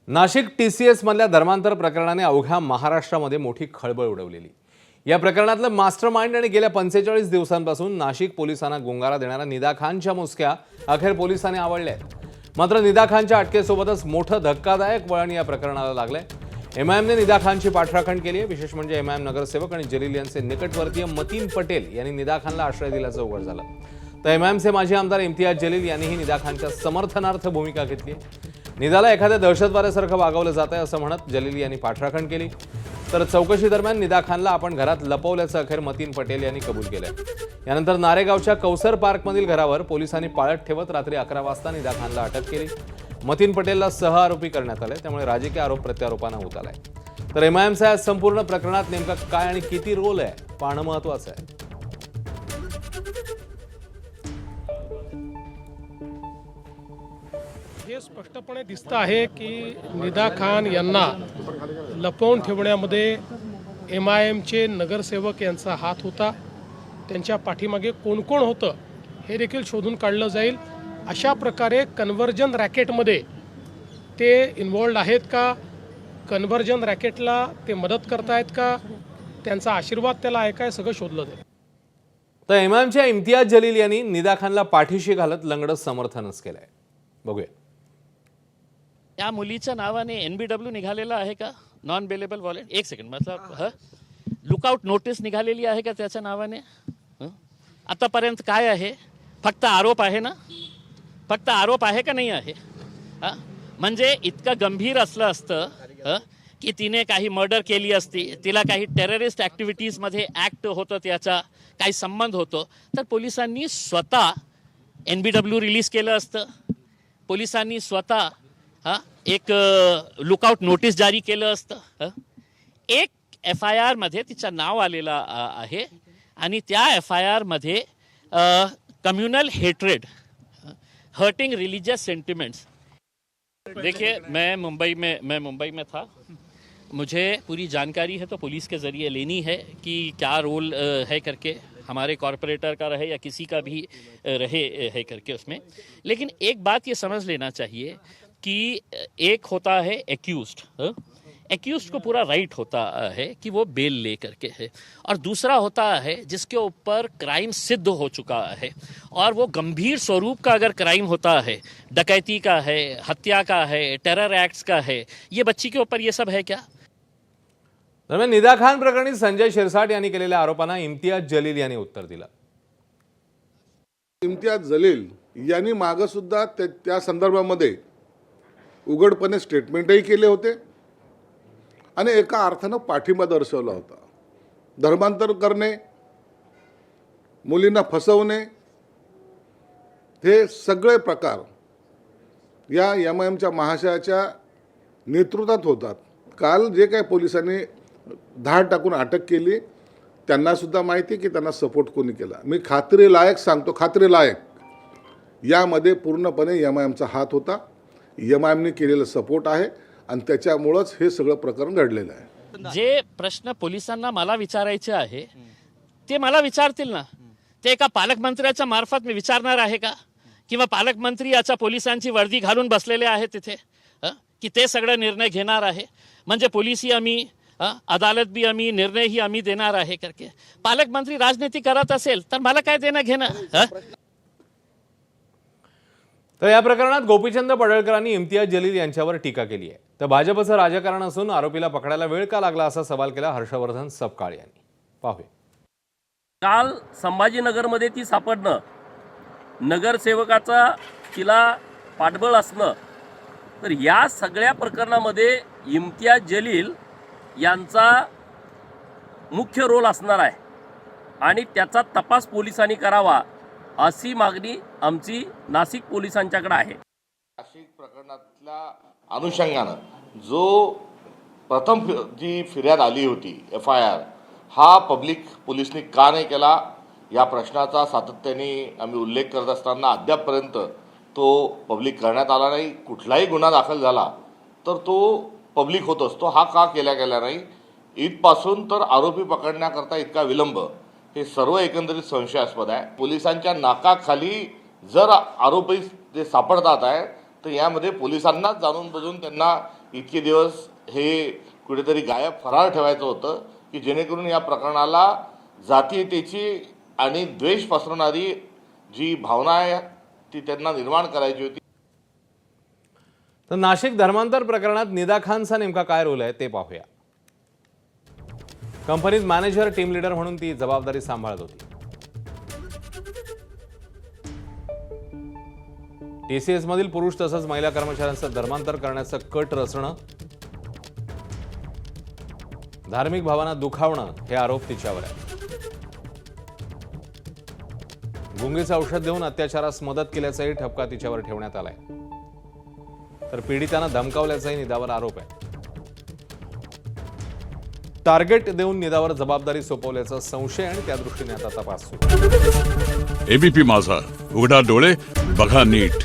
Nashik TCS मधल्या धर्मांतर प्रकरणाने अवघ्या महाराष्ट्रामध्ये मोठी खळबळ उडवलेली। या प्रकरणातलं मास्टरमाइंड आणि गेल्या 45 दिवसांपासून नाशिक पोलिसांना गुंगारा देणारा निदा खानच्या मुसक्या अखेर पोलिसांनी आवळल्या आहेत। मात्र निदा खानच्या अटकेसोबतच मोठं धक्कादायक वळण या प्रकरणाला लागलंय। MIMने निदा खानची पाठराखण केली आहे। विशेष म्हणजे MIM नगरसेवक आणि जलील यांचे निकटवर्तीय मतीन पटेल यांनी निदा खानला आश्रय दिल्याचं उघड झालं। तर MIMचे माजी आमदार इम्तियाज जलील यांनीही निदा खानच्या समर्थनार्थ भूमिका घेतली। निदाला एखाद्या दहशतवाद्यासारखं वागवलं जात आहे असं म्हणत जलील यांनी पाठराखण केली। तर चौकशी दरम्यान निदा खानला आपण घरात लपवल्याचं अखेर मतीन पटेल यांनी कबूल केलंय। यानंतर नारेगावच्या कौसर पार्कमधील घरावर पोलिसांनी पाळत ठेवत रात्री 11 वाजता निदा खानला अटक केली। मतीन पटेलला सह आरोपी करण्यात आले, त्यामुळे राजकीय आरोप प्रत्यारोपांना होत आलाय। तर MIMचा या संपूर्ण प्रकरणात नेमका काय आणि किती रोल आहे पाहणं महत्त्वाचं आहे। हे स्पष्टपणे दिसतं आहे की निदा खान यांना लपवून ठेवण्यामध्ये MIMचे नगरसेवक यांचा हात होता। त्यांच्या पाठीमागे कोण कोण होतं हे देखील शोधून काढलं जाईल। अशा प्रकारे कन्व्हर्जन रॅकेटमध्ये ते इन्व्हॉल्ड आहेत का, कन्व्हर्जन रॅकेटला ते मदत करतायत का, त्यांचा आशीर्वाद त्याला आहे काय, सगळं शोधलं जाईल। तर MIMच्या इम्तियाज जलील यांनी निदा खानला पाठीशी घालत लंगडच समर्थनच केलंय। बघूया। या मुलीच्या नावाने NBW निघालेला आहे का, नॉन बेलेबल वॉलेट? एक सेकंड, मतलब लुकआउट नोटीस निघालेली आहे का त्याच्या नावाने? आतापर्यंत काय आहे? फक्त आरोप आहे ना? फक्त आरोप आहे का नाही आहे? म्हणजे इतकं गंभीर असलं असतं की तिने काही मर्डर केली असती, तिला काही टेररिस्ट ॲक्टिव्हिटीजमध्ये ॲक्ट होतं, त्याचा काही संबंध होतो, तर पोलिसांनी स्वतः NBW रिलीज केलं असतं। पोलिसांनी स्वतः एक लुकआउट नोटीस जारी केलं असतं। एक FIR मध्ये तिचं नाव आलेलं आहे आणि त्या FIR मध्ये communal hatred, hurting religious sentiments. देखिए, मैं मुंबई में था, मुझे पूरी जानकारी है तो पुलिस के ज़रिए लेनी है कि क्या रोल है करके, हमारे कॉरपोरेटर का रहे या किसी का भी रहे है करके उसमें। लेकिन एक बात ये समझ लेना चाहिए कि एक होता है एक्यूज्ड को पूरा राइट होता है कि वो बेल ले करके है, और दूसरा होता है जिसके ऊपर क्राइम सिद्ध हो चुका है और वो गंभीर स्वरूप का अगर क्राइम होता है, डकैती का है, हत्या का है, टेरर एक्ट्स का है, ये बच्ची के ऊपर ये सब है क्या? दरम्यान निदा खान प्रकरणी संजय शिरसाट यांनी केलेल्या आरोपांना इम्तियाज जलील यांनी उत्तर दिलं। इम्तियाज जलील यांनी मागे सुद्धा त्या संदर्भामध्ये उघडपणे स्टेटमेंटही केले होते आणि एका अर्थानं पाठिंबा दर्शवला होता। धर्मांतर करणे, मुलींना फसवणे, हे सगळे प्रकार या MIMच्या महाशयाच्या नेतृत्वात होतात। काल जे काही पोलिसांनी धाड टाकून अटक केली, त्यांना सुद्धा माहिती की त्यांना सपोर्ट कोणी केला। मी खात्रीलायक सांगतो, खात्रीलायक, यामध्ये पूर्णपणे MIMचा हात होता। MIMने केलेला सपोर्ट आहे आणि त्याच्यामुळेच हे सगळं प्रकरण घडलेलं आहे। जे प्रश्न पोलिसांना मला विचारायचे आहे ते मला विचारतील ना, ते एका पालकमंत्र्याच्या मार्फत मी विचारणार आहे का? किंवा पालकमंत्री याच्या पोलिसांची वर्दी घालून बसलेले आहे तिथे की ते सगळं निर्णय घेणार आहे? म्हणजे पोलिसही आम्ही, अदालत भी आम्ही, निर्णयही आम्ही देणार आहे करके पालकमंत्री राजनीती करत असेल तर मला काय देणं घेणं? तर या प्रकरणात गोपीचंद पडळकरांनी इम्तियाज जलील यांच्यावर टीका केली आहे। तर भाजपचं राजकारण असून आरोपीला पकडायला वेळ का लागला असा सवाल केला हर्षवर्धन सपकाळ यांनी। पाहूया। काल संभाजीनगरमध्ये ती सापडणं, नगरसेवकाचा तिला पाठबळ असणं, तर या सगळ्या प्रकरणामध्ये इम्तियाज जलील यांचा मुख्य रोल असणार आहे आणि त्याचा तपास पोलिसांनी करावा अशी मागणी आमची नाशिक पोलिसांच्याकडे आहे। नाशिक प्रकरणातल्या अनुषंगानं जो प्रथम जी फिर्याद आली होती FIR, हा पब्लिक पोलिसनी का नाही केला या प्रश्नाचा सातत्याने आम्ही उल्लेख करत असताना अद्यापपर्यंत तो पब्लिक करण्यात आला नाही। कुठलाही गुन्हा दाखल झाला तर तो पब्लिक होत असतो, हा का केला गेला नाही? इथपासून तर आरोपी पकडण्याकरता इतका विलंब, हे सर्व एकंदरीत संशयास्पद आहे। पोलिसांच्या नाकाखाली जर आरोपी जे सापडतात आहे तर यामध्ये पोलिसांनाच जाणून बुजून त्यांना इतके दिवस हे कुठेतरी गायब फरार ठेवायचं होतं की जेणेकरून या प्रकरणाला जातीयतेची आणि द्वेष पसरवणारी जी भावना आहे ती त्यांना निर्माण करायची होती. तर नाशिक धर्मांतर प्रकरणात निदा खानचा नेमका काय रोल आहे ते पाहूया. कंपनीत मॅनेजर टीम लीडर म्हणून ती जबाबदारी सांभाळत होती. टीसीएस मधील पुरुष तसंच महिला कर्मचाऱ्यांचं धर्मांतर करण्याचं कट रचणं, धार्मिक भावना दुखावणं हे आरोप तिच्यावर आहे. गुंगीचं औषध देऊन अत्याचारास मदत केल्याचाही ठपका तिच्यावर ठेवण्यात आलाय. तर पीडितांना धमकावल्याचाही निदावर आरोप आहे. टार्गेट देऊन निदावर जबाबदारी सोपवल्याचा संशय आणि त्या दृष्टीने आता तपास सुरू. एबीपी माझा, उघडा डोळे बघा नीट.